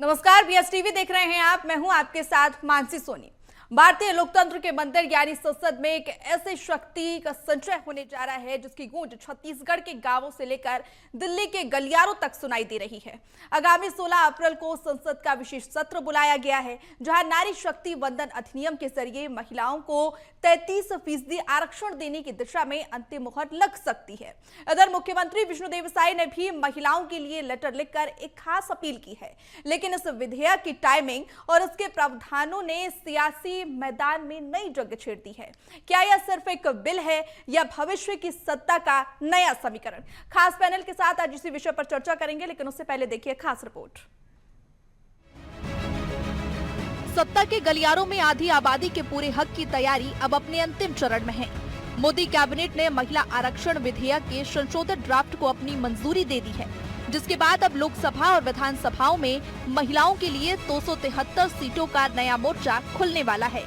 नमस्कार, बीएसटीवी देख रहे हैं आप। मैं हूं आपके साथ मानसी सोनी। भारतीय लोकतंत्र के मंदिर यानी संसद में एक ऐसी शक्ति का संचय होने जा रहा है जिसकी गूंज छत्तीसगढ़ के गांवों से लेकर दिल्ली के गलियारों तक सुनाई दे रही है। आगामी 16 अप्रैल को संसद का विशेष सत्र बुलाया गया है, जहां नारी शक्ति वंदन अधिनियम के जरिए महिलाओं को 33% आरक्षण देने की दिशा में अंतिम मुहर लग सकती है। इधर मुख्यमंत्री विष्णुदेव साय ने भी महिलाओं के लिए लेटर लिखकर एक खास अपील की है, लेकिन इस विधेयक की टाइमिंग और इसके प्रावधानों ने सियासी मैदान में नई जंग छेड़ दी है। क्या यह सिर्फ एक बिल है या भविष्य की सत्ता का नया समीकरण? खास पैनल के साथ आज इसी विषय पर चर्चा करेंगे, लेकिन उससे पहले देखिए खास रिपोर्ट। सत्ता के गलियारों में आधी आबादी के पूरे हक की तैयारी अब अपने अंतिम चरण में है। मोदी कैबिनेट ने महिला आरक्षण विधेयक के संशोधित ड्राफ्ट को अपनी मंजूरी दे दी है, जिसके बाद अब लोकसभा और विधानसभाओं में महिलाओं के लिए 273 सीटों का नया मोर्चा खुलने वाला है।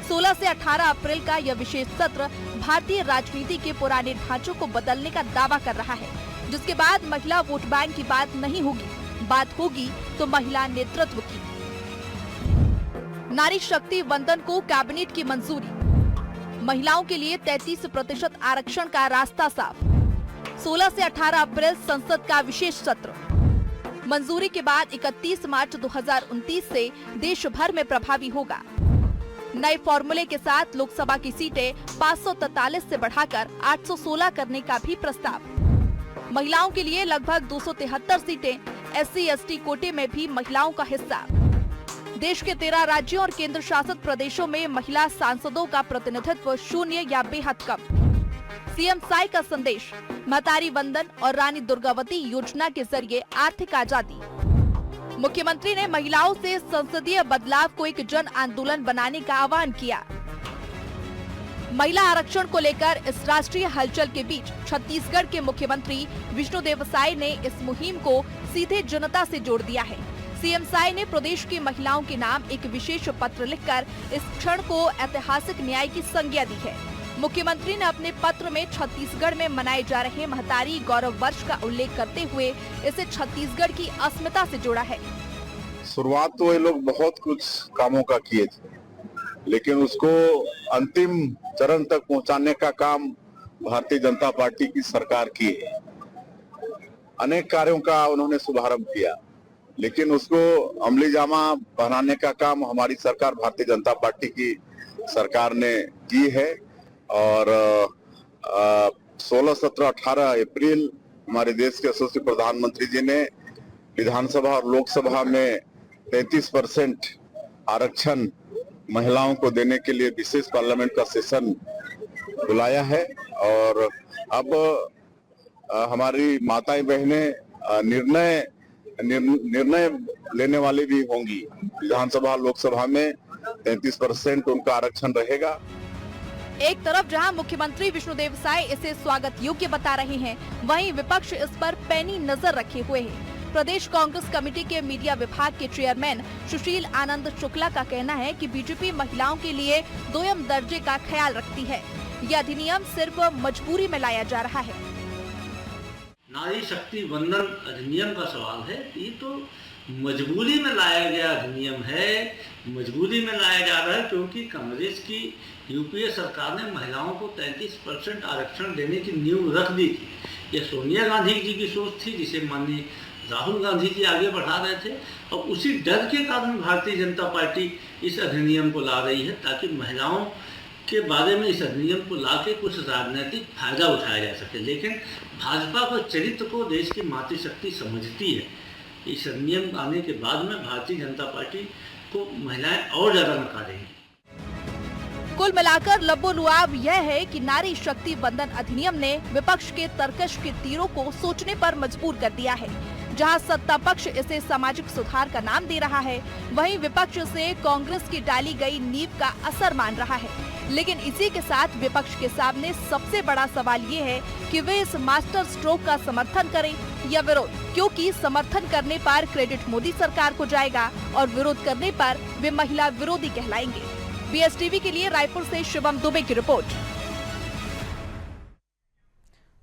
16 से 18 अप्रैल का यह विशेष सत्र भारतीय राजनीति के पुराने ढांचों को बदलने का दावा कर रहा है, जिसके बाद महिला वोट बैंक की बात नहीं होगी, बात होगी तो महिला नेतृत्व की। नारी शक्ति वंदन को कैबिनेट की मंजूरी, महिलाओं के लिए 33% आरक्षण का रास्ता साफ। 16 से 18 अप्रैल संसद का विशेष सत्र मंजूरी के बाद 31 मार्च 2029 से देश भर में प्रभावी होगा। नए फॉर्मूले के साथ लोकसभा की सीटें 543 से बढ़ाकर 816 करने का भी प्रस्ताव। महिलाओं के लिए लगभग 273 सीटें, SC/ST कोटे में भी महिलाओं का हिस्सा। देश के 13 राज्यों और केंद्र शासित प्रदेशों में महिला सांसदों का प्रतिनिधित्व 0 या बेहद कम। सीएम साय का संदेश, महतारी वंदन और रानी दुर्गावती योजना के जरिए आर्थिक आजादी। मुख्यमंत्री ने महिलाओं से संसदीय बदलाव को एक जन आंदोलन बनाने का आह्वान किया। महिला आरक्षण को लेकर इस राष्ट्रीय हलचल के बीच छत्तीसगढ़ के मुख्यमंत्री विष्णुदेव साय ने इस मुहिम को सीधे जनता से जोड़ दिया है। सीएम साय ने प्रदेश की महिलाओं के नाम एक विशेष पत्र लिखकर इस क्षण को ऐतिहासिक न्याय की संज्ञा दी है। मुख्यमंत्री ने अपने पत्र में छत्तीसगढ़ में मनाए जा रहे महतारी गौरव वर्ष का उल्लेख करते हुए इसे छत्तीसगढ़ की अस्मिता से जोड़ा है। शुरुआत तो ये लोग बहुत कुछ कामों का किए थे, लेकिन उसको अंतिम चरण तक पहुंचाने का काम भारतीय जनता पार्टी की सरकार की है। अनेक कार्यों का उन्होंने शुभारंभ किया, लेकिन उसको अमली जामा बनाने का काम हमारी सरकार भारतीय जनता पार्टी की सरकार ने की है। और 16, 17, 18 अप्रैल हमारे देश के यशस्वी प्रधानमंत्री जी ने विधानसभा और लोकसभा में 33% आरक्षण महिलाओं को देने के लिए विशेष पार्लियामेंट का सेशन बुलाया है। और अब हमारी माताएं बहनें निर्णय लेने वाली भी होंगी। विधानसभा लोकसभा में 33% उनका आरक्षण रहेगा। एक तरफ जहां मुख्यमंत्री विष्णुदेव साय इसे स्वागत योग्य बता रहे हैं, वहीं विपक्ष इस पर पैनी नजर रखे हुए है। प्रदेश कांग्रेस कमेटी के मीडिया विभाग के चेयरमैन सुशील आनंद शुक्ला का कहना है कि बीजेपी महिलाओं के लिए दोयम दर्जे का ख्याल रखती है। यह अधिनियम सिर्फ मजबूरी में लाया जा रहा है। नारी शक्ति वंदन अधिनियम का सवाल है, ये तो मजबूरी में लाया गया अधिनियम है। मजबूरी में लाया जा रहा है क्योंकि कांग्रेस की यूपीए सरकार ने महिलाओं को 33% आरक्षण देने की नींव रख दी थी। यह सोनिया गांधी जी की सोच थी, जिसे माननीय राहुल गांधी जी आगे बढ़ा रहे थे, और उसी डर के कारण भारतीय जनता पार्टी इस अधिनियम को ला रही है, ताकि महिलाओं के बारे में इस अधिनियम को ला के कुछ राजनीतिक फायदा उठाया जा सके। लेकिन भाजपा को चरित्र को देश की मातृशक्ति समझती है। इस अधिनियम आने के बाद में भारतीय जनता पार्टी को महिलाएं और ज्यादा नकारेंगी। कुल मिलाकर लबो-लुआब यह है कि नारी शक्ति वंदन अधिनियम ने विपक्ष के तर्कश के तीरों को सोचने पर मजबूर कर दिया है। जहां सत्ता पक्ष इसे सामाजिक सुधार का नाम दे रहा है, वहीं विपक्ष से कांग्रेस की डाली गई नींव का असर मान रहा है। लेकिन इसी के साथ विपक्ष के सामने सबसे बड़ा सवाल ये है कि वे इस मास्टर स्ट्रोक का समर्थन करें या विरोध, क्योंकि समर्थन करने पर क्रेडिट मोदी सरकार को जाएगा और विरोध करने पर वे महिला विरोधी कहलाएंगे। बीएसटीवी के लिए रायपुर से शिवम दुबे की रिपोर्ट।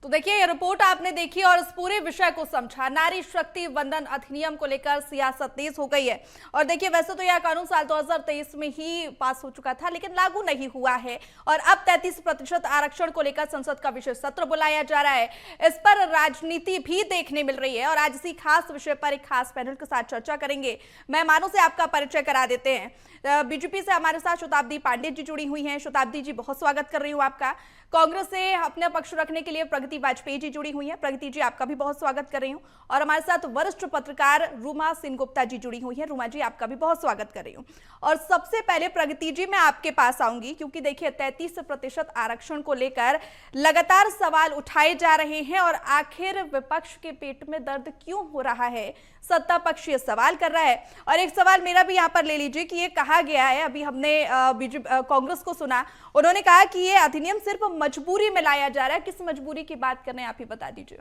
तो देखिए, ये रिपोर्ट आपने देखी और इस पूरे विषय को समझा। नारी शक्ति वंदन अधिनियम को लेकर सियासत तेज हो गई है। और देखिए, वैसे तो यह कानून साल 2023 में ही पास हो चुका था, लेकिन लागू नहीं हुआ है। और अब 33% आरक्षण को लेकर संसद का विशेष सत्र बुलाया जा रहा है। इस पर राजनीति भी देखने मिल रही है और आज इसी खास विषय पर एक खास पैनल के साथ चर्चा करेंगे। मेहमानों से आपका परिचय करा देते हैं। बीजेपी से हमारे साथ शताब्दी पांडे जी जुड़ी हुई हैं। शताब्दी जी, बहुत स्वागत कर रही हूँ आपका। कांग्रेस से अपने पक्ष रखने के लिए प्रगति वाजपेयी जी जुड़ी हुई हैं। प्रगति जी, आपका भी बहुत स्वागत कर रही हूँ। और हमारे साथ वरिष्ठ पत्रकार रूमा सेनगुप्ता जी जुड़ी हुई हैं। रूमा जी, आपका भी बहुत स्वागत कर रही हूँ। और सबसे पहले प्रगति जी, मैं आपके पास आऊंगी, क्योंकि देखिए 33% आरक्षण को लेकर लगातार सवाल उठाए जा रहे हैं और आखिर विपक्ष के पेट में दर्द क्यों हो रहा है, सत्ता पक्ष ये सवाल कर रहा है। और एक सवाल मेरा भी यहाँ पर ले लीजिए कि ये कहा गया है, अभी हमने कांग्रेस को सुना, उन्होंने कहा कि ये अधिनियम सिर्फ मजबूरी में लाया जा रहा है। किस मजबूरी की बात कर रहे हैं, आप ही बता दीजिए।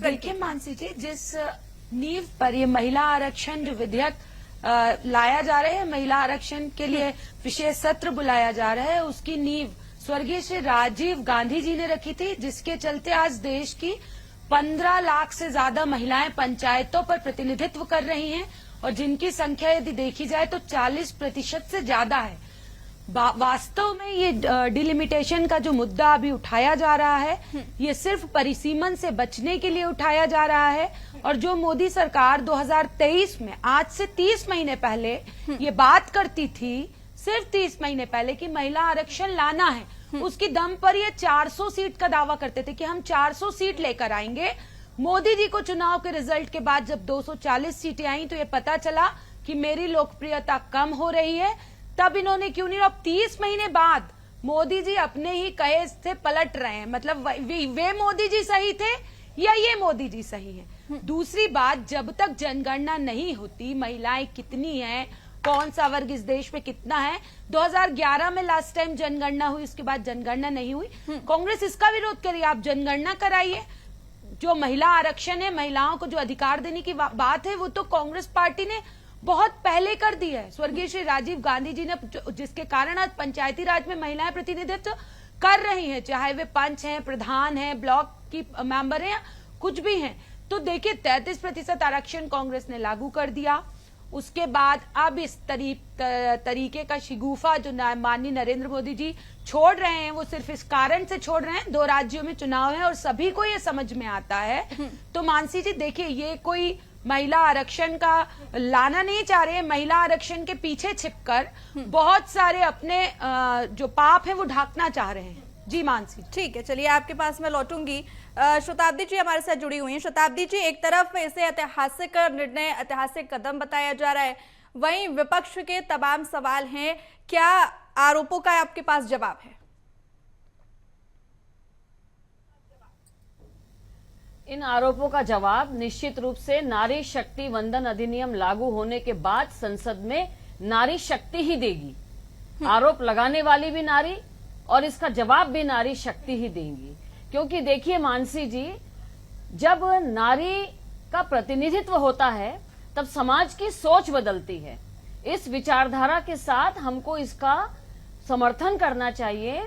देखिए मानसी जी, जिस नींव पर ये महिला आरक्षण जो विधेयक लाया जा रहा है, महिला आरक्षण के लिए विशेष सत्र बुलाया जा रहा है, उसकी नींव स्वर्गीय श्री राजीव गांधी जी ने रखी थी, जिसके चलते आज देश की 15 लाख से ज्यादा महिलाएं पंचायतों पर प्रतिनिधित्व कर रही हैं और जिनकी संख्या यदि देखी जाए तो 40% से ज्यादा है। वास्तव में ये डिलिमिटेशन का जो मुद्दा अभी उठाया जा रहा है, ये सिर्फ परिसीमन से बचने के लिए उठाया जा रहा है। और जो मोदी सरकार 2023 में, आज से 30 महीने पहले ये बात करती थी, सिर्फ 30 महीने पहले, कि महिला आरक्षण लाना है, उसकी दम पर ये 400 सीट का दावा करते थे कि हम 400 सीट लेकर आएंगे। मोदी जी को चुनाव के रिजल्ट के बाद जब 240 सीटें आई तो ये पता चला कि मेरी लोकप्रियता कम हो रही है। तब इन्होंने क्यों नहीं, अब 30 महीने बाद मोदी जी अपने ही कहे से पलट रहे हैं। मतलब वे मोदी जी सही थे या ये मोदी जी सही है। दूसरी बात, जब तक जनगणना नहीं होती, महिलाएं कितनी हैं, कौन सा वर्ग इस देश में कितना है, 2011 में लास्ट टाइम जनगणना हुई, उसके बाद जनगणना नहीं हुई। कांग्रेस इसका विरोध करी, आप जनगणना कराइए। जो महिला आरक्षण है, महिलाओं को जो अधिकार देने की बात है, वो तो कांग्रेस पार्टी ने बहुत पहले कर दी है, स्वर्गीय श्री राजीव गांधी जी ने, जिसके कारण आज पंचायती राज में महिलाएं प्रतिनिधित्व कर रही हैं, चाहे वे पंच हैं, प्रधान हैं, ब्लॉक की मेंबर हैं, कुछ भी हैं। तो देखिए 33% आरक्षण कांग्रेस ने लागू कर दिया। उसके बाद अब इस तरीके का शिगुफा जो माननीय नरेंद्र मोदी जी छोड़ रहे हैं, वो सिर्फ इस कारण से छोड़ रहे हैं, 2 राज्यों में चुनाव है और सभी को ये समझ में आता है। तो मानसी जी देखिए, ये कोई महिला आरक्षण का लाना नहीं चाह रहे हैं, महिला आरक्षण के पीछे छिपकर बहुत सारे अपने जो पाप है वो ढांकना चाह रहे हैं। जी मानसी, ठीक है, चलिए आपके पास मैं लौटूंगी। शताब्दी जी हमारे साथ जुड़ी हुई हैं। शताब्दी जी, एक तरफ इसे ऐतिहासिक निर्णय, ऐतिहासिक कदम बताया जा रहा है, वहीं विपक्ष के तमाम सवाल हैं। क्या आरोपों का आपके पास जवाब है? इन आरोपों का जवाब निश्चित रूप से नारी शक्ति वंदन अधिनियम लागू होने के बाद संसद में नारी शक्ति ही देगी। आरोप लगाने वाली भी नारी और इसका जवाब भी नारी शक्ति ही देंगी। क्योंकि देखिए मानसी जी, जब नारी का प्रतिनिधित्व होता है तब समाज की सोच बदलती है। इस विचारधारा के साथ हमको इसका समर्थन करना चाहिए।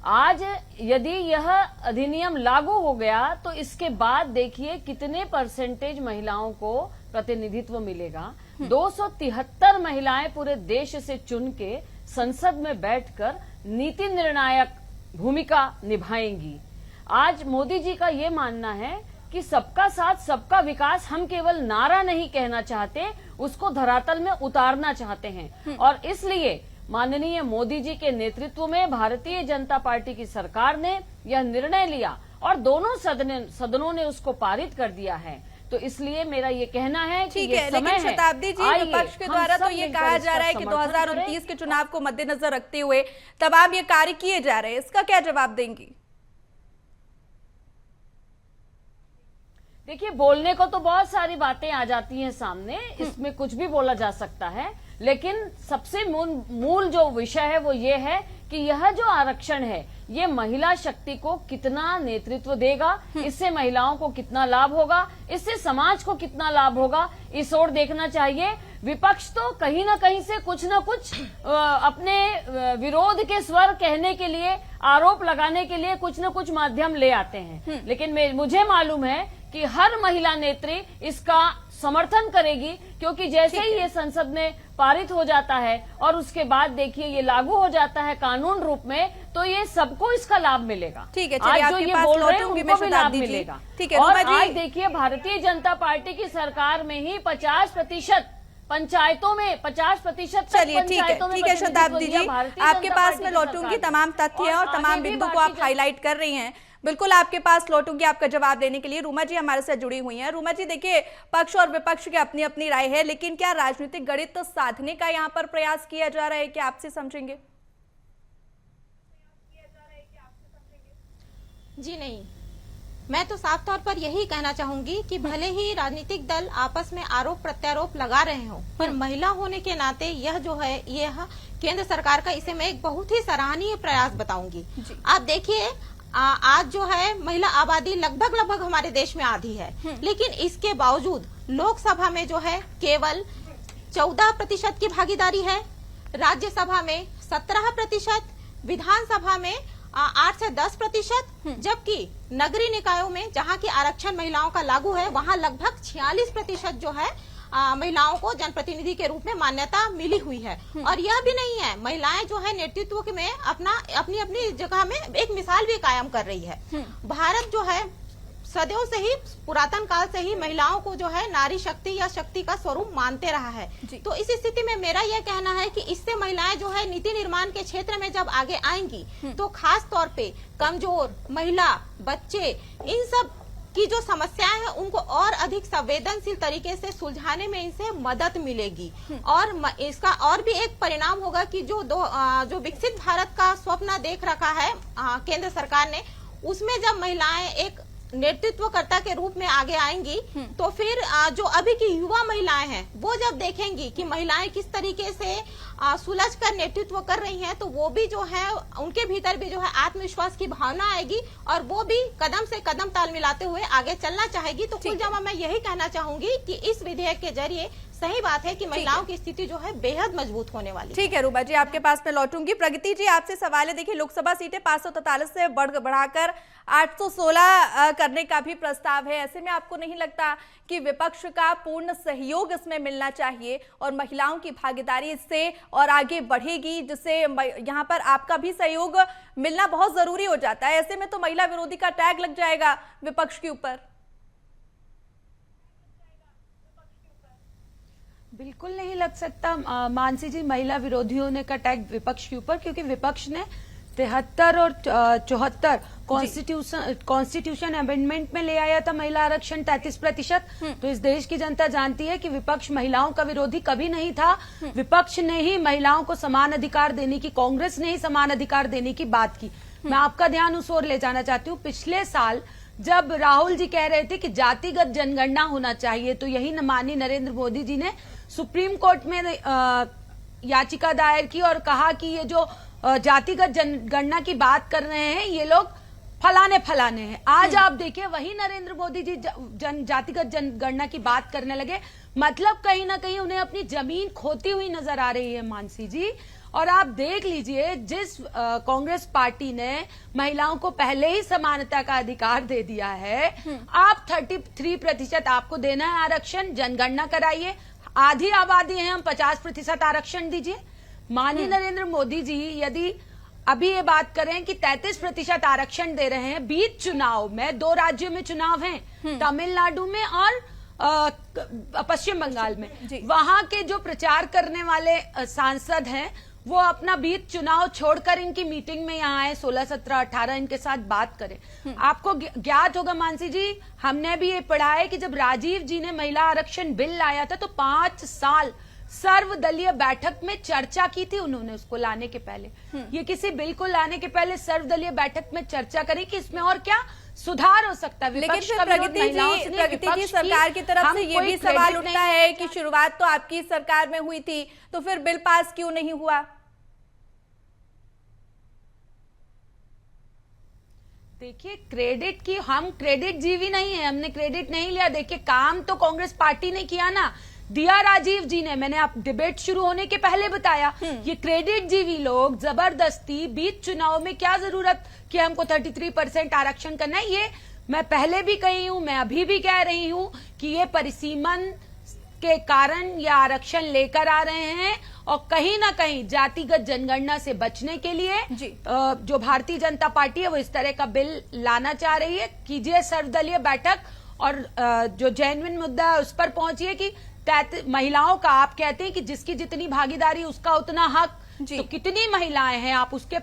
आज यदि यह अधिनियम लागू हो गया तो इसके बाद देखिए कितने परसेंटेज महिलाओं को प्रतिनिधित्व मिलेगा। 273 महिलाएं पूरे देश से चुन के संसद में बैठकर नीति निर्णायक भूमिका निभाएंगी। आज मोदी जी का ये मानना है कि सबका साथ सबका विकास हम केवल नारा नहीं कहना चाहते, उसको धरातल में उतारना चाहते हैं। और इसलिए माननीय मोदी जी के नेतृत्व में भारतीय जनता पार्टी की सरकार ने यह निर्णय लिया और दोनों सदनों ने उसको पारित कर दिया है। तो इसलिए मेरा ये कहना है कि ये समय है। शताब्दी जी, विपक्ष के द्वारा तो ये कहा जा रहा है कि 2029 के चुनाव को मद्देनजर रखते हुए तमाम ये कार्य किए जा रहे हैं, इसका क्या जवाब देंगी? देखिए, बोलने को तो बहुत सारी बातें आ जाती हैं सामने, इसमें कुछ भी बोला जा सकता है, लेकिन सबसे मूल जो विषय है वो ये है कि यह जो आरक्षण है ये महिला शक्ति को कितना नेतृत्व देगा, इससे महिलाओं को कितना लाभ होगा, इससे समाज को कितना लाभ होगा, इस ओर देखना चाहिए। विपक्ष तो कहीं ना कहीं से कुछ न कुछ अपने विरोध के स्वर कहने के लिए, आरोप लगाने के लिए कुछ न कुछ माध्यम ले आते हैं, लेकिन मुझे मालूम है कि हर महिला नेत्री इसका समर्थन करेगी, क्योंकि जैसे ही ये संसद में पारित हो जाता है और उसके बाद देखिए ये लागू हो जाता है कानून रूप में, तो ये सबको इसका लाभ मिलेगा। ठीक है, आज जो ये बोल रहे हैं उनको भी लाभ मिलेगा। ठीक है, और आज देखिए भारतीय जनता पार्टी की सरकार में ही 50% पंचायतों में 50%। चलिए ठीक है शताब्दी जी, आपके पास मैं लौटूंगी, तमाम तथ्य और तमाम बिंदु को आप हाईलाइट कर रही हैं, बिल्कुल आपके पास लौटूंगी आपका जवाब देने के लिए। रूमा जी हमारे साथ जुड़ी हुई हैं। रूमा जी देखिए, पक्ष और विपक्ष की अपनी अपनी राय है, लेकिन क्या राजनीतिक गणित साधने का यहाँ पर प्रयास किया जा रहा है, क्या आपसे समझेंगे? जी नहीं, मैं तो साफ तौर पर यही कहना चाहूंगी कि भले ही राजनीतिक दल आपस में आरोप प्रत्यारोप लगा रहे हो, पर महिला होने के नाते यह जो है यह केंद्र सरकार का, इसे मैं एक बहुत ही सराहनीय प्रयास बताऊंगी। आप देखिए आज जो है महिला आबादी लगभग हमारे देश में आधी है, लेकिन इसके बावजूद लोकसभा में जो है केवल 14% की भागीदारी है, राज्यसभा में 17%, विधानसभा में 8 से 10%, जबकि नगरीय निकायों में जहां की आरक्षण महिलाओं का लागू है वहां लगभग 46% जो है महिलाओं को जनप्रतिनिधि के रूप में मान्यता मिली हुई है। और यह भी नहीं है, महिलाएं जो है नेतृत्व में अपनी अपनी जगह में एक मिसाल भी कायम कर रही है। भारत जो है सदैव से ही, पुरातन काल से ही महिलाओं को जो है नारी शक्ति या शक्ति का स्वरूप मानते रहा है। तो इस स्थिति में मेरा यह कहना है कि इससे महिलाएं जो है नीति निर्माण के क्षेत्र में जब आगे आएंगी तो खास तौर पे कमजोर महिला, बच्चे, इन सब की जो समस्याएं हैं उनको और अधिक संवेदनशील तरीके से सुलझाने में इनसे मदद मिलेगी। और इसका और भी एक परिणाम होगा कि जो विकसित भारत का स्वप्न देख रखा है केंद्र सरकार ने, उसमें जब महिलाएं एक नेतृत्वकर्ता के रूप में आगे आएंगी तो फिर जो अभी की युवा महिलाएं हैं वो जब देखेंगी कि महिलाएं किस तरीके से सुलझ कर नेतृत्व कर रही हैं, तो वो भी जो है उनके भीतर भी जो है आत्मविश्वास की भावना आएगी और वो भी कदम से कदम ताल मिलाते हुए आगे चलना चाहेगी। तो कुल जमा मैं यही कहना चाहूंगी कि इस विधेयक के जरिए सही बात है कि महिलाओं की स्थिति जो है बेहद मजबूत होने वाली। ठीक है रूबा जी, आपके पास मैं लौटूंगी। प्रगति जी आपसे सवाल है, देखिए लोकसभा सीटें 543 से बढ़ाकर 816 करने का भी प्रस्ताव है, ऐसे में आपको नहीं लगता कि विपक्ष का पूर्ण सहयोग इसमें मिलना चाहिए और महिलाओं की भागीदारी इससे और आगे बढ़ेगी, जिससे यहाँ पर आपका भी सहयोग मिलना बहुत जरूरी हो जाता है, ऐसे में तो महिला विरोधी का टैग लग जाएगा विपक्ष के ऊपर? बिल्कुल नहीं लग सकता मानसी जी, महिला विरोधी होने का टैग विपक्ष के ऊपर, क्योंकि विपक्ष ने 73 और 74 कॉन्स्टिट्यूशन अमेंडमेंट में ले आया था महिला आरक्षण 33%। तो इस देश की जनता जानती है कि विपक्ष महिलाओं का विरोधी कभी नहीं था। विपक्ष ने ही महिलाओं को समान अधिकार देने की, कांग्रेस ने ही समान अधिकार देने की बात की। मैं आपका ध्यान उस ओर ले जाना चाहती हूँ। पिछले साल जब राहुल जी कह रहे थे कि जातिगत जनगणना होना चाहिए, तो यही माननीय नरेंद्र मोदी जी ने सुप्रीम कोर्ट में याचिका दायर की और कहा कि ये जो जातिगत जनगणना की बात कर रहे हैं ये लोग फलाने हैं। आज आप देखिए वही नरेंद्र मोदी जी जातिगत जनगणना की बात करने लगे, मतलब कहीं ना कहीं उन्हें अपनी जमीन खोती हुई नजर आ रही है मानसी जी। और आप देख लीजिए, जिस कांग्रेस पार्टी ने महिलाओं को पहले ही समानता का अधिकार दे दिया है, आप 33% आपको देना है आरक्षण, जनगणना कराइए, आधी आबादी है, हम 50% आरक्षण दीजिए। माननीय नरेंद्र मोदी जी यदि अभी ये बात करें कि 33% आरक्षण दे रहे हैं, बीच चुनाव में 2 राज्यों में चुनाव हैं, तमिलनाडु में और पश्चिम बंगाल में, वहां के जो प्रचार करने वाले सांसद हैं वो अपना बीच चुनाव छोड़कर इनकी मीटिंग में यहाँ आए, 16, 17, 18 इनके साथ बात करें। आपको ज्ञात होगा मानसी जी, हमने भी ये पढ़ा है कि जब राजीव जी ने महिला आरक्षण बिल लाया था तो 5 साल सर्वदलीय बैठक में चर्चा की थी उन्होंने उसको लाने के पहले। ये किसी बिल को लाने के पहले सर्वदलीय बैठक में चर्चा करी कि इसमें और क्या सुधार हो सकता है। लेकिन फिर प्रगति जी सरकार की तरफ से ये भी सवाल उठता है कि शुरुआत तो आपकी सरकार में हुई थी, तो फिर बिल पास क्यों नहीं हुआ? देखिए, क्रेडिट की हम क्रेडिट जीवी नहीं है, हमने क्रेडिट नहीं लिया। देखिए, काम तो कांग्रेस पार्टी ने किया ना, दिया राजीव जी ने। मैंने आप डिबेट शुरू होने के पहले बताया, ये क्रेडिट जीवी लोग जबरदस्ती बीच चुनाव में क्या जरूरत कि हमको 33% आरक्षण करना है। ये मैं पहले भी कही हूं, मैं अभी भी कह रही हूं कि ये परिसीमन के कारण ये आरक्षण लेकर आ रहे हैं और कहीं ना कहीं जातिगत जनगणना से बचने के लिए जो भारतीय जनता पार्टी है वो इस तरह का बिल लाना चाह रही है। कीजिए सर्वदलीय बैठक और जो जेन्युइन मुद्दा है उस पर पहुंचिए कि महिलाओं का आप कहते हैं कि जिसकी जितनी भागीदारी उसका उतना हक, तो कितनी महिलाएं हैं आप उसके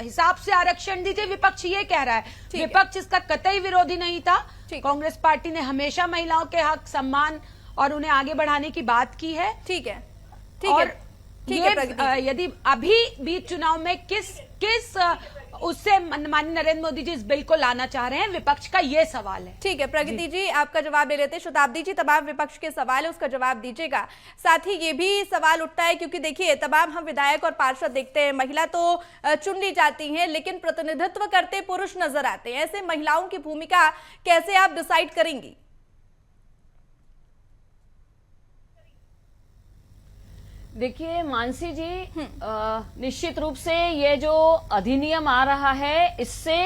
हिसाब से आरक्षण दीजिए। विपक्ष ये कह रहा है, विपक्ष इसका कतई विरोधी नहीं था। कांग्रेस पार्टी ने हमेशा महिलाओं के हक, सम्मान और उन्हें आगे बढ़ाने की बात की है। ठीक है, यदि अभी बीच चुनाव में किस उससे माननीय नरेंद्र मोदी जी इस बिल को लाना चाह रहे हैं, विपक्ष का ये सवाल है। ठीक है, प्रगति जी आपका जवाब ले लेते हैं। शताब्दी जी, तमाम विपक्ष के सवाल है उसका जवाब दीजिएगा। साथ ही ये भी सवाल उठता है क्योंकि देखिए तमाम हम विधायक और पार्षद देखते हैं, महिला तो चुन ली जाती हैं लेकिन प्रतिनिधित्व करते पुरुष नजर आते हैं। ऐसे महिलाओं की भूमिका कैसे आप डिसाइड करेंगी? देखिए मानसी जी, निश्चित रूप से ये जो अधिनियम आ रहा है इससे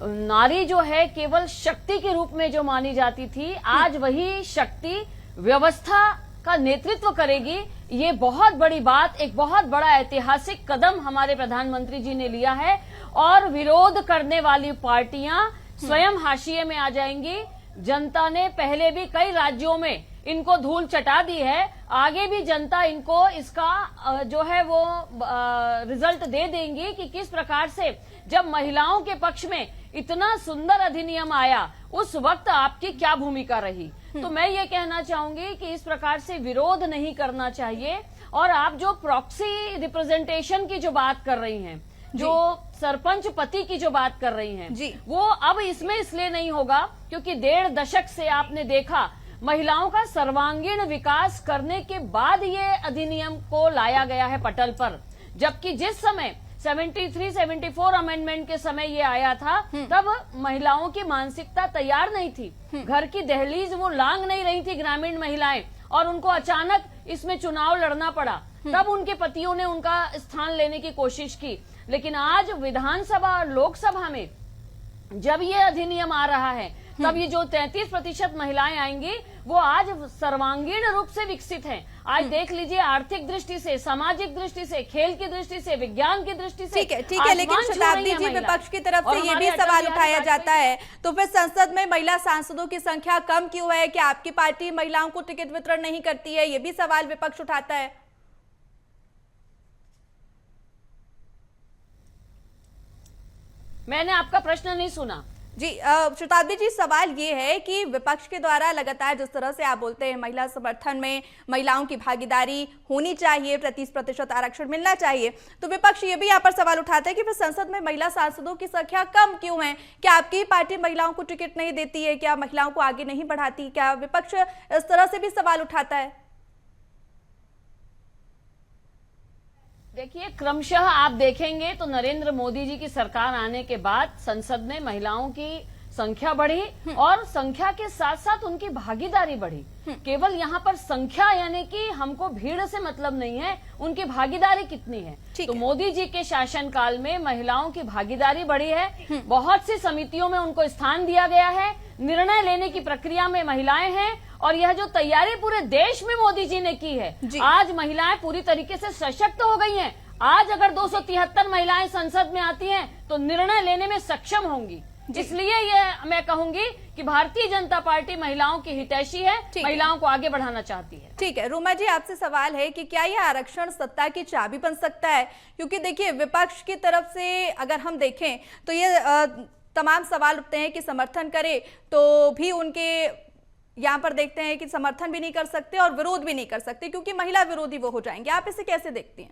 नारी जो है केवल शक्ति के रूप में जो मानी जाती थी, आज वही शक्ति व्यवस्था का नेतृत्व करेगी। ये बहुत बड़ी बात, एक बहुत बड़ा ऐतिहासिक कदम हमारे प्रधानमंत्री जी ने लिया है और विरोध करने वाली पार्टियां स्वयं हाशिए में आ जाएंगी। जनता ने पहले भी कई राज्यों में इनको धूल चटा दी है, आगे भी जनता इनको इसका जो है वो रिजल्ट दे देंगी कि किस प्रकार से जब महिलाओं के पक्ष में इतना सुंदर अधिनियम आया उस वक्त आपकी क्या भूमिका रही। तो मैं ये कहना चाहूंगी कि इस प्रकार से विरोध नहीं करना चाहिए। और आप जो प्रॉक्सी रिप्रेजेंटेशन की जो बात कर रही हैं, जो सरपंच पति की जो बात कर रही हैं, वो अब इसमें इसलिए नहीं होगा क्योंकि 1.5 दशक से आपने देखा महिलाओं का सर्वांगीण विकास करने के बाद ये अधिनियम को लाया गया है पटल पर। जबकि जिस समय 73-74 अमेंडमेंट के समय ये आया था तब महिलाओं की मानसिकता तैयार नहीं थी, घर की दहलीज वो लांग नहीं रही थी ग्रामीण महिलाएं, और उनको अचानक इसमें चुनाव लड़ना पड़ा। तब उनके पतियों ने उनका स्थान लेने की कोशिश की। लेकिन आज विधानसभा और लोकसभा में जब ये अधिनियम आ रहा है तब ये जो 33% महिलाएं आएंगी वो आज सर्वांगीण रूप से विकसित हैं। आज देख लीजिए, आर्थिक दृष्टि से, सामाजिक दृष्टि से, खेल की दृष्टि से, विज्ञान की दृष्टि से। ठीक है, लेकिन शताब्दी जी विपक्ष की तरफ से ये भी सवाल उठाया जाता है तो फिर संसद में महिला सांसदों की संख्या कम क्यों है? क्या आपकी पार्टी महिलाओं को टिकट वितरण नहीं करती है? ये भी सवाल विपक्ष उठाता है। मैंने आपका प्रश्न नहीं सुना जी। शताब्दी जी, सवाल ये है कि विपक्ष के द्वारा लगातार जिस तरह से आप बोलते हैं महिला समर्थन में महिलाओं की भागीदारी होनी चाहिए, 33% आरक्षण मिलना चाहिए, तो विपक्ष ये भी यहाँ पर सवाल उठाता है कि फिर संसद में महिला सांसदों की संख्या कम क्यों है? क्या आपकी पार्टी महिलाओं को टिकट नहीं देती है? क्या महिलाओं को आगे नहीं बढ़ाती? क्या विपक्ष इस तरह से भी सवाल उठाता है? देखिए, क्रमशः आप देखेंगे तो नरेंद्र मोदी जी की सरकार आने के बाद संसद में महिलाओं की संख्या बढ़ी और संख्या के साथ साथ उनकी भागीदारी बढ़ी। केवल यहाँ पर संख्या यानी कि हमको भीड़ से मतलब नहीं है, उनकी भागीदारी कितनी है। तो मोदी जी के शासनकाल में महिलाओं की भागीदारी बढ़ी है, बहुत सी समितियों में उनको स्थान दिया गया है, निर्णय लेने की प्रक्रिया में महिलाएं हैं और यह जो तैयारी पूरे देश में मोदी जी ने की है, आज महिलाएं पूरी तरीके से सशक्त हो गई हैं। आज अगर 273 महिलाएं संसद में आती हैं तो निर्णय लेने में सक्षम होंगी। इसलिए ये मैं कहूंगी कि भारतीय जनता पार्टी महिलाओं की हितैषी है, महिलाओं को आगे बढ़ाना चाहती है। ठीक है, रूमा जी आपसे सवाल है कि क्या यह आरक्षण सत्ता की चाबी बन सकता है? क्योंकि देखिए विपक्ष की तरफ से अगर हम देखें तो ये तमाम सवाल उठते हैं कि समर्थन करे तो भी उनके यहाँ पर देखते हैं कि समर्थन भी नहीं कर सकते और विरोध भी नहीं कर सकते क्योंकि महिला विरोधी वो हो जाएंगे। आप इसे कैसे देखती हैं?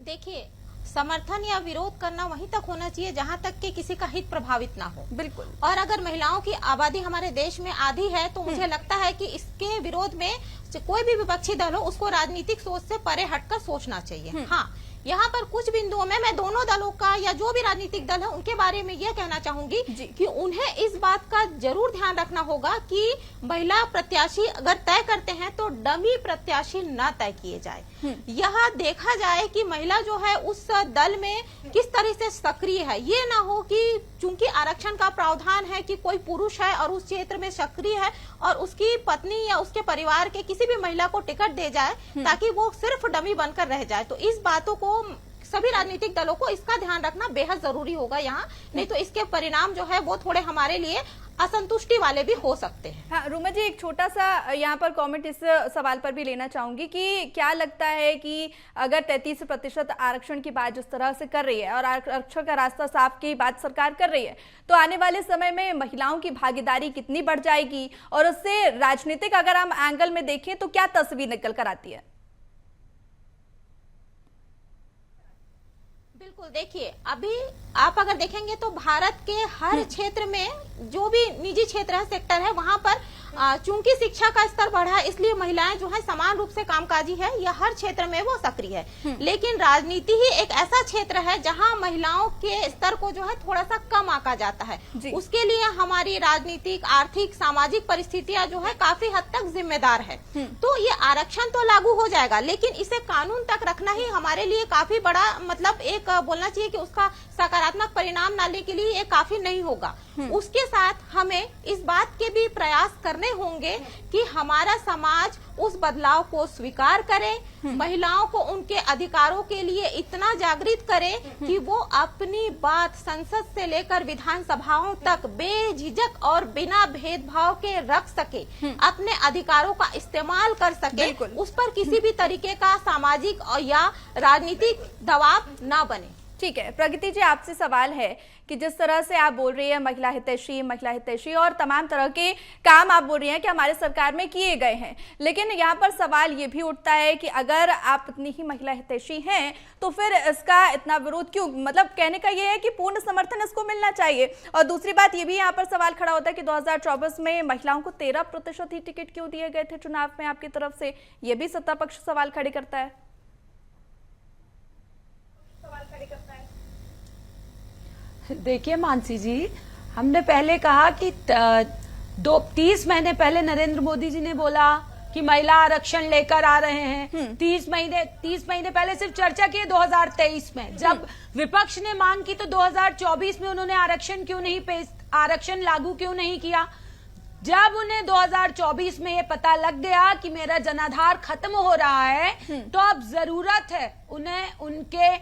देखिए, समर्थन या विरोध करना वहीं तक होना चाहिए जहां तक कि किसी का हित प्रभावित ना हो। बिल्कुल। और अगर महिलाओं की आबादी हमारे देश में आधी है तो मुझे लगता है कि इसके विरोध में कोई भी विपक्षी दल हो उसको राजनीतिक सोच से परे हटकर सोचना चाहिए। हाँ, यहाँ पर कुछ बिंदुओं में मैं दोनों दलों का या जो भी राजनीतिक दल है उनके बारे में यह कहना चाहूंगी कि उन्हें इस बात का जरूर ध्यान रखना होगा कि महिला प्रत्याशी अगर तय करते हैं तो डमी प्रत्याशी न तय किए जाए। यह देखा जाए कि महिला जो है उस दल में किस तरह से सक्रिय है। ये ना हो कि चूंकि आरक्षण का प्रावधान है कि कोई पुरुष है और उस क्षेत्र में सक्रिय है और उसकी पत्नी या उसके परिवार के किसी भी महिला को टिकट दे जाए ताकि वो सिर्फ डमी बनकर रह जाए। तो इस बातों को सभी राजनीतिक दलों को इसका ध्यान रखना बेहद जरूरी होगा यहाँ, नहीं तो इसके परिणाम जो है वो थोड़े हमारे लिए असंतुष्टि वाले भी हो सकते हैं। हाँ रुमा जी, एक छोटा सा यहाँ पर कमेंट इस सवाल पर भी लेना चाहूंगी कि क्या लगता है कि अगर 33% आरक्षण की बात जिस तरह से कर रही है और आरक्षण का रास्ता साफ की बात सरकार कर रही है, तो आने वाले समय में महिलाओं की भागीदारी कितनी बढ़ जाएगी और उससे राजनीतिक अगर हम एंगल में देखें तो क्या तस्वीर निकल कर आती है? बिल्कुल, देखिए अभी आप अगर देखेंगे तो भारत के हर क्षेत्र में जो भी निजी क्षेत्र है, सेक्टर है, वहां पर चूंकि शिक्षा का स्तर बढ़ा है इसलिए महिलाएं जो है समान रूप से कामकाजी है या हर क्षेत्र में वो सक्रिय है। लेकिन राजनीति ही एक ऐसा क्षेत्र है जहां महिलाओं के स्तर को जो है थोड़ा सा कम आंका जाता है। उसके लिए हमारी राजनीतिक, आर्थिक, सामाजिक परिस्थितियां जो है काफी हद तक जिम्मेदार है। तो ये आरक्षण तो लागू हो जाएगा लेकिन इसे कानून तक रखना ही हमारे लिए काफी बड़ा मतलब एक बोलना चाहिए कि उसका सकारात्मक परिणाम लाने के लिए ये काफी नहीं होगा। उसके साथ हमें इस बात के भी प्रयास करने होंगे कि हमारा समाज उस बदलाव को स्वीकार करे, महिलाओं को उनके अधिकारों के लिए इतना जागृत करे कि वो अपनी बात संसद से लेकर विधानसभाओं तक बेझिझक और बिना भेदभाव के रख सके, अपने अधिकारों का इस्तेमाल कर सके, उस पर किसी भी तरीके का सामाजिक या राजनीतिक दबाव न बने। ठीक है प्रगति जी, आपसे सवाल है कि जिस तरह से आप बोल रही है महिला हितैषी और तमाम तरह के काम आप बोल रही हैं कि हमारे सरकार में किए गए हैं, लेकिन यहाँ पर सवाल ये भी उठता है कि अगर आप इतनी ही महिला हितैषी हैं तो फिर इसका इतना विरोध क्यों? मतलब कहने का ये है कि पूर्ण समर्थन इसको मिलना चाहिए। और दूसरी बात ये भी यहाँ पर सवाल खड़ा होता है कि 2024 में महिलाओं को 13% ही टिकट क्यों दिए गए थे चुनाव में आपकी तरफ से? ये भी सत्ता पक्ष सवाल खड़े करता है। देखिए मानसी जी, हमने पहले कहा कि 30 महीने पहले नरेंद्र मोदी जी ने बोला कि महिला आरक्षण लेकर आ रहे हैं। 30 महीने पहले सिर्फ चर्चा की 2023 में। जब विपक्ष ने मांग की तो 2024 में उन्होंने आरक्षण लागू क्यों नहीं किया? जब उन्हें 2024 में ये पता लग गया कि मेरा जनाधार खत्म हो रहा है तो अब जरूरत है उन्हें उनके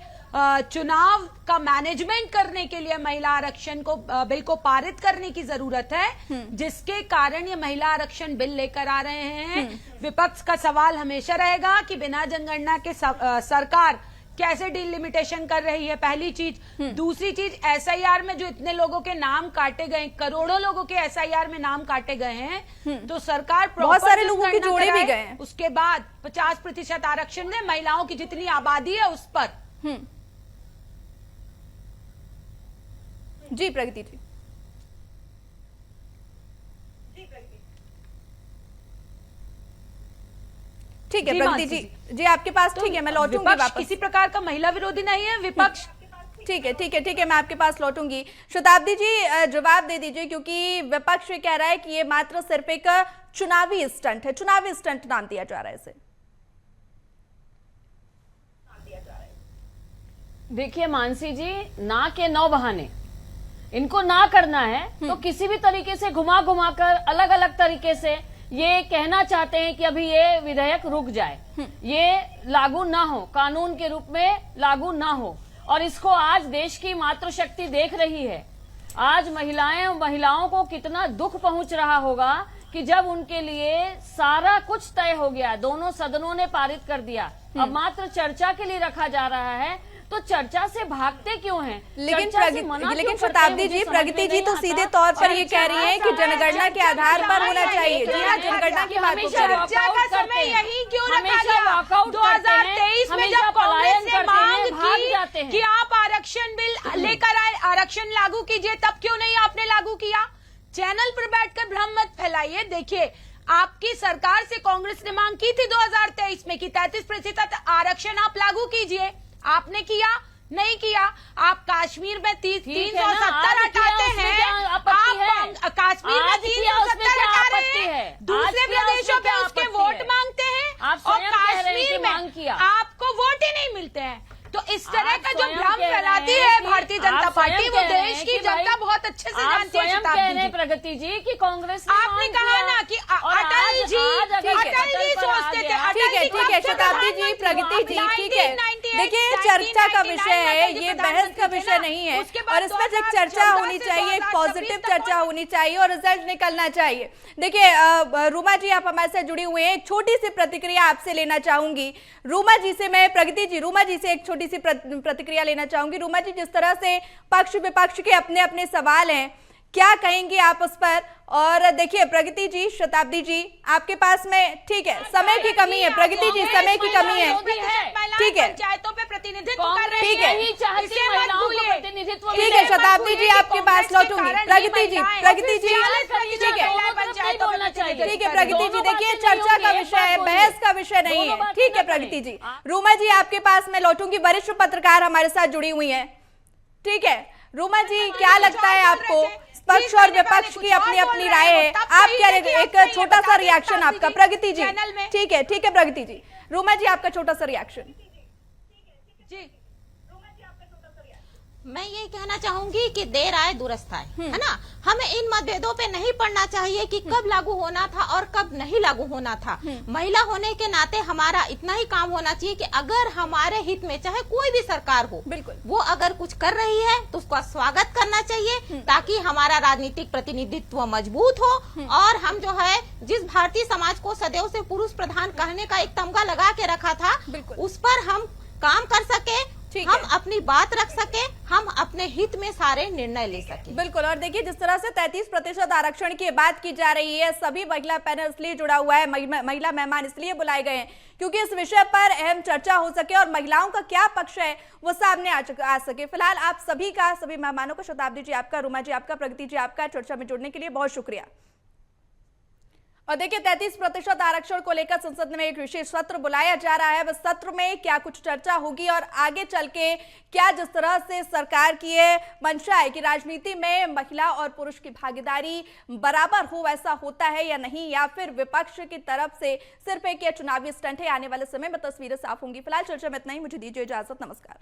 चुनाव का मैनेजमेंट करने के लिए महिला आरक्षण को बिल को पारित करने की जरूरत है, जिसके कारण ये महिला आरक्षण बिल लेकर आ रहे हैं। विपक्ष का सवाल हमेशा रहेगा कि बिना जनगणना के सरकार कैसे डिलिमिटेशन कर रही है, पहली चीज। दूसरी चीज, एसआईआर में जो इतने लोगों के नाम काटे गए, करोड़ों लोगों के एसआईआर में नाम काटे गए हैं, तो सरकार बहुत सारे लोगों के जोड़े भी गए हैं। उसके बाद 50% आरक्षण दे महिलाओं की जितनी आबादी है उस पर। जी प्रगति जी। ठीक है प्रगति जी आपके पास ठीक है, मैं लौटूंगी वापस। किसी प्रकार का महिला विरोधी नहीं है विपक्ष। ठीक है मैं आपके पास लौटूंगी। शताब्दी जी जवाब दे दीजिए, क्योंकि विपक्ष कह रहा है कि ये मात्र सिर्फ एक चुनावी स्टंट है, चुनावी स्टंट नाम दिया जा रहा है इसे। देखिए मानसी जी, ना के 9 बहाने इनको ना करना है तो किसी भी तरीके से घुमा घुमा कर अलग अलग तरीके से ये कहना चाहते हैं कि अभी ये विधेयक रुक जाए, ये लागू ना हो, कानून के रूप में लागू ना हो। और इसको आज देश की मातृशक्ति देख रही है। आज महिलाओं को कितना दुख पहुंच रहा होगा कि जब उनके लिए सारा कुछ तय हो गया, दोनों सदनों ने पारित कर दिया, अब मात्र चर्चा के लिए रखा जा रहा है, तो चर्चा से भागते क्यों हैं? लेकिन शताब्दी जी, प्रगति जी तो सीधे तौर पर ये कह रही हैं कि जनगणना के आधार पर होना चाहिए। जी हाँ, जनगणना की बात चर्चा का समय यही क्यों रखा गया? 2023 में जब कांग्रेस ने मांग की कि आप आरक्षण बिल लेकर आए, आरक्षण लागू कीजिए, तब क्यों नहीं आपने लागू किया? चैनल पर बैठकर भ्रम मत फैलाइए। देखिए, आपकी सरकार से कांग्रेस ने मांग की थी 2023 में कि 33% आरक्षण आप लागू कीजिए। आपने किया नहीं किया? आप कश्मीर में 370 हटाते हैं, आप कश्मीर में 370 हटा रहे हैं, दूसरे प्रदेशों पे उसके वोट मांगते हैं और कश्मीर में आपको वोट ही नहीं मिलते हैं। तो इस तरह का जो भ्रम फैलाती है भारतीय जनता पार्टी, वो देश की जनता बहुत अच्छे से जानती है। शताब्दी जी, प्रगति जी की कांग्रेस आपने कहा ना कि अटल जी सोचते थे। ठीक है शताब्दी जी, प्रगति जी, ठीक है। देखिए चर्चा का विषय है, ये बहस का विषय नहीं है, और इसमें एक चर्चा होनी चाहिए, एक पॉजिटिव चर्चा होनी चाहिए और रिजल्ट निकलना चाहिए। देखिए रूमा जी, आप हमारे साथ जुड़ी हुए हैं, एक छोटी सी प्रतिक्रिया आपसे लेना चाहूंगी। रूमा जी से मैं प्रगति जी, रूमा जी से एक छोटी सी प्रतिक्रिया लेना चाहूंगी। रूमा जी, जिस तरह से पक्ष विपक्ष के अपने अपने सवाल हैं, क्या कहेंगे आप उस पर? और देखिए प्रगति जी, शताब्दी जी, आपके पास में ठीक है समय की कमी है, प्रगति जी समय की कमी है, ठीक है, पंचायतों पे प्रतिनिधित्व ठीक है, ठीक है शताब्दी जी, आपके पास लौटूंगी। प्रगति जी, प्रगति जी, ठीक है, ठीक है प्रगति जी, देखिए चर्चा का विषय है, बहस का विषय नहीं है, ठीक है प्रगति जी। रूमा जी, आपके पास मैं लौटूंगी, वरिष्ठ पत्रकार हमारे साथ जुड़ी हुई है, ठीक है। रूमा जी, क्या लगता है आपको? पक्ष और विपक्ष की अपनी अपनी राय है, आप क्या, एक छोटा सा रिएक्शन आपका प्रगति जी, ठीक है प्रगति जी। रूमा जी, आपका छोटा सा रिएक्शन जी। मैं ये कहना चाहूंगी कि देर आए दुरुस्त आए, है ना। हमें इन मतभेदों पे नहीं पड़ना चाहिए कि कब लागू होना था और कब नहीं लागू होना था। महिला होने के नाते हमारा इतना ही काम होना चाहिए कि अगर हमारे हित में चाहे कोई भी सरकार हो, बिल्कुल, वो अगर कुछ कर रही है तो उसका स्वागत करना चाहिए, ताकि हमारा राजनीतिक प्रतिनिधित्व मजबूत हो। और हम जो है, जिस भारतीय समाज को सदैव से पुरुष प्रधान कहने का एक तमगा लगा के रखा था, उस पर हम काम कर सके, हम अपनी बात रख सके, हम अपने हित में सारे निर्णय ले सके। बिल्कुल। और देखिए जिस तरह से 33% आरक्षण की बात की जा रही है, सभी महिला पैनल इसलिए जुड़ा हुआ है, महिला मेहमान इसलिए बुलाए गए हैं क्योंकि इस विषय पर अहम चर्चा हो सके और महिलाओं का क्या पक्ष है वो सामने आ सके। फिलहाल आप सभी का, सभी मेहमानों का, शताब्दी जी आपका, रूमा जी आपका, प्रगति जी आपका, चर्चा में जुड़ने के लिए बहुत शुक्रिया। और देखिए 33% आरक्षण को लेकर संसद में एक विशेष सत्र बुलाया जा रहा है। उस सत्र में क्या कुछ चर्चा होगी और आगे चल के क्या, जिस तरह से सरकार की ये मंशा है कि राजनीति में महिला और पुरुष की भागीदारी बराबर हो, वैसा होता है या नहीं, या फिर विपक्ष की तरफ से सिर्फ एक चुनावी स्टंट है। आने वाले समय में तस्वीरें साफ होंगी। फिलहाल चर्चा में इतना ही, मुझे दीजिए इजाजत, नमस्कार।